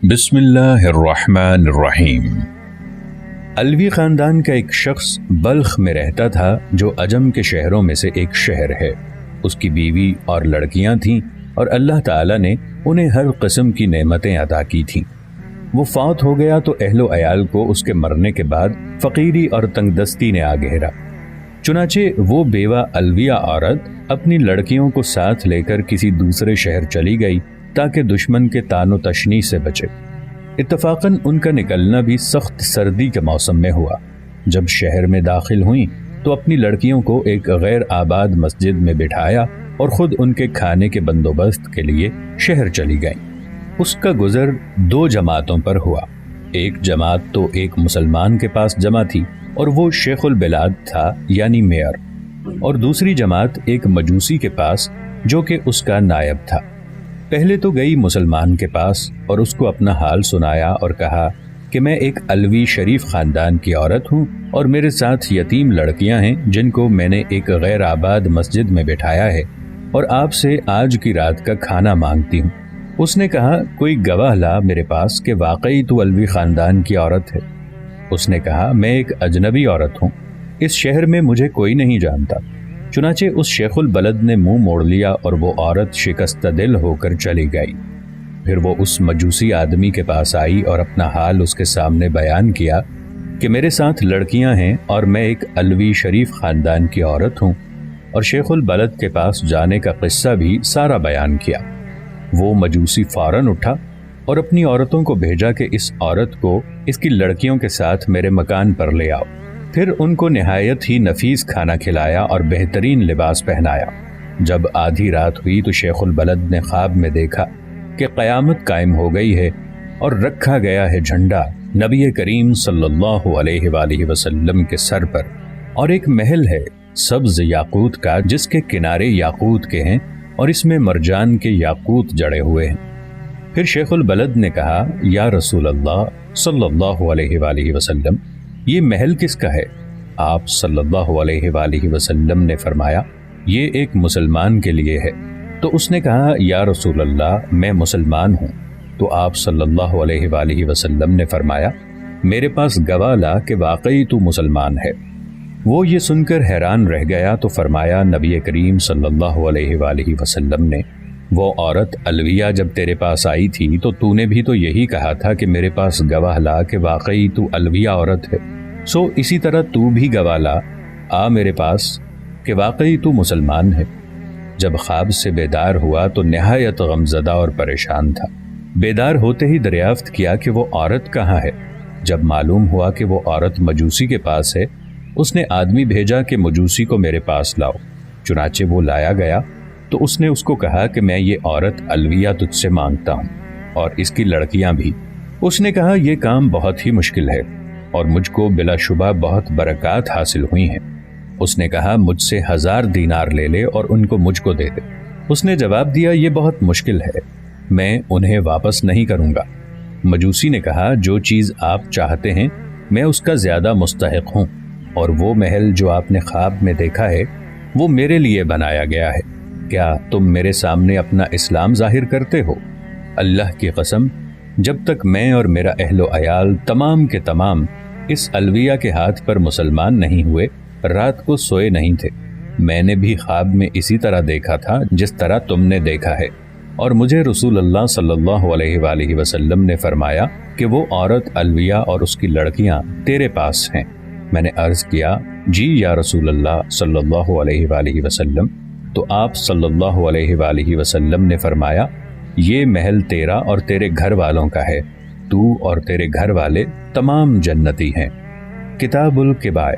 बिस्मिल्लाहिर्रहमानिर्रहीम। अलवी ख़ानदान का एक शख्स बल्ख में रहता था, जो अजम के शहरों में से एक शहर है। उसकी बीवी और लड़कियां थीं और अल्लाह ताला ने उन्हें हर किस्म की नेमतें अता की थीं। वो फौत हो गया तो अहलो अयाल को उसके मरने के बाद फ़कीरी और तंगदस्ती ने आ घेरा। चुनाचे वो बेवा अलविया औरत अपनी लड़कियों को साथ लेकर किसी दूसरे शहर चली गई ताकि दुश्मन के तानो तशनी से बचे। इत्तफाकन उनका निकलना भी सख्त सर्दी के मौसम में हुआ। जब शहर में दाखिल हुई तो अपनी लड़कियों को एक गैर आबाद मस्जिद में बिठाया और खुद उनके खाने के बंदोबस्त के लिए शहर चली गईं। उसका गुजर दो जमातों पर हुआ। एक जमात तो एक मुसलमान के पास जमा थी और वो शेखुल बिलाद था यानी मेयर, और दूसरी जमात एक मजूसी के पास जो कि उसका नायब था। पहले तो गई मुसलमान के पास और उसको अपना हाल सुनाया और कहा कि मैं एक अलवी शरीफ खानदान की औरत हूँ और मेरे साथ यतीम लड़कियां हैं जिनको मैंने एक गैर आबाद मस्जिद में बिठाया है और आपसे आज की रात का खाना मांगती हूँ। उसने कहा, कोई गवाह ला मेरे पास कि वाकई तू अलवी खानदान की औरत है। उसने कहा, मैं एक अजनबी औरत हूँ, इस शहर में मुझे कोई नहीं जानता। चुनाचे उस शेखुल बलद ने मुंह मोड़ लिया और वो औरत शिकस्त दिल होकर चली गई। फिर वो उस मजूसी आदमी के पास आई और अपना हाल उसके सामने बयान किया कि मेरे साथ लड़कियां हैं और मैं एक अलवी शरीफ खानदान की औरत हूँ, और शेखुल बलद के पास जाने का किस्सा भी सारा बयान किया। वो मजूसी फौरन उठा और अपनी औरतों को भेजा कि इस औरत को इसकी लड़कियों के साथ मेरे मकान पर ले आओ। फिर उनको निहायत ही नफीस खाना खिलाया और बेहतरीन लिबास पहनाया। जब आधी रात हुई तो शेखुल बलद ने ख्वाब में देखा कि क़यामत कायम हो गई है और रखा गया है झंडा नबी करीम सल्लल्लाहु अलैहि वसल्लम के सर पर, और एक महल है सब्ज याकूत का जिसके किनारे याकूत के हैं और इसमें मरजान के याकूत जड़े हुए हैं। फिर शेखुल बलद ने कहा, या रसूल अल्लाह सल्लल्लाहु अलैहि वसल्लम, ये महल किसका है? आप सल्लल्लाहु अलैहि वसल्लम ने फरमाया, ये एक मुसलमान के लिए है। तो उसने कहा, या रसूल अल्लाह, मैं मुसलमान हूँ। तो आप सल्लल्लाहु अलैहि वसल्लम ने फरमाया, मेरे पास गवाह ला कि वाकई तू मुसलमान है। वो ये सुनकर हैरान रह गया तो फरमाया, नबी करीम सल्लल्लाहु अलैहि वसल्लम ने, वो औरत अलविया जब तेरे पास आई थी तो तूने भी तो यही कहा था कि मेरे पास गवाह ला कि वाकई तू अलविया औरत है। सो इसी तरह तू भी गवाह ला आ मेरे पास कि वाकई तू मुसलमान है। जब ख्वाब से बेदार हुआ तो निहायत गमज़दा और परेशान था। बेदार होते ही दरियाफ्त किया कि वो औरत कहाँ है। जब मालूम हुआ कि वो औरत मजूसी के पास है, उसने आदमी भेजा कि मजूसी को मेरे पास लाओ। चुनाचे वो लाया गया तो उसने उसको कहा कि मैं ये औरत अलविया तुझसे मांगता हूँ और इसकी लड़कियां भी। उसने कहा, यह काम बहुत ही मुश्किल है और मुझको बिलाशुबा बहुत बरकत हासिल हुई हैं। उसने कहा, मुझसे 1000 दीनार ले ले और उनको मुझको दे दे। उसने जवाब दिया, ये बहुत मुश्किल है, मैं उन्हें वापस नहीं करूँगा। मजूसी ने कहा, जो चीज़ आप चाहते हैं मैं उसका ज़्यादा मुस्तहिक हूँ, और वो महल जो आपने ख्वाब में देखा है वो मेरे लिए बनाया गया है। क्या तुम मेरे सामने अपना इस्लाम जाहिर करते हो? अल्लाह की कसम, जब तक मैं और मेरा अहलो अयाल तमाम के तमाम इस अलविया के हाथ पर मुसलमान नहीं हुए, रात को सोए नहीं थे। मैंने भी ख्वाब में इसी तरह देखा था जिस तरह तुमने देखा है, और मुझे रसूल अल्लाह सल्लल्लाहु अलैहि वसल्लम ने फरमाया कि वो औरत अलविया और उसकी लड़कियां तेरे पास हैं। मैंने अर्ज किया, जी या रसूल अल्लाह सल्लल्लाहु अलैहि वसल्लम। तो आप सल्लल्लाहु अलैहि वसल्लम ने फरमाया, ये महल तेरा और तेरे घर वालों का है, तू और तेरे घर वाले तमाम जन्नती हैं। किताबुल किबाय।